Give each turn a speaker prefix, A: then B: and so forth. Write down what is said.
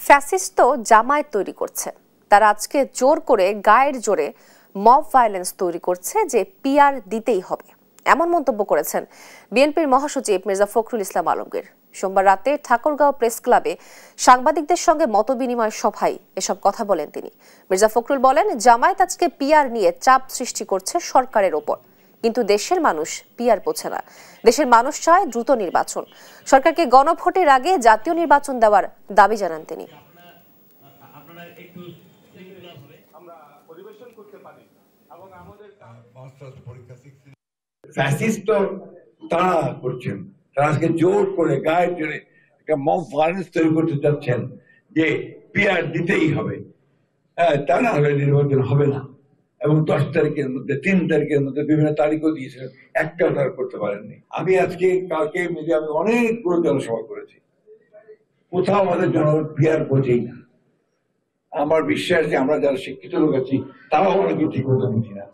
A: Fascist তো জামায়াত তৈরি করছে, তারা আজকে জোর করে গায়ের জোরে মব ভায়োলেন্স তৈরি করছে যে পিআর দিতেই হবে, এমন মন্তব্য করেছেন বিএনপির মহাসচিব মির্জা ফখরুল ইসলাম আলমগীর। সোমবার রাতে ঠাকুরগাঁও প্রেস ক্লাবে সাংবাদিকদের সঙ্গে মতবিনিময় সভায় এসব কথা বলেন তিনি। মির্জা ফখরুল বলেন, জামায়াত আজকে পিআর নিয়ে চাপ সৃষ্টি করছে সরকারের ওপর, কিন্তু দেশের মানুষ পিআর বোঝে না। দেশের মানুষ চায় দ্রুত নির্বাচন, সরকারকে গণভোটের আগে জাতীয় নির্বাচন দেওয়ার দাবি জানান তিনি।
B: ফ্যাসিস্ট তারা করছেন, তারা আজকে জোর করে গায়ের জোরে একটা মব ভায়োলেন্স তৈরি করতে চাচ্ছেন যে পিআর দিতেই হবে, তা না হলে নির্বাচন হবে না। এবং 10 তারিখের মধ্যে 3 তারিখের মধ্যে বিভিন্ন তারিখও দিয়েছিলেন, একটাও তারা করতে পারেননি। আমি আজকে কালকে মিডিয়া আমি অনেকগুলো জনসভা করেছি, কোথাও আমাদের জনগণ পিআর বোঝেই না। আমার বিশ্বাস যে আমরা যারা শিক্ষিত লোক আছি তারাও অনেকে ঠিক মতো বুঝি না।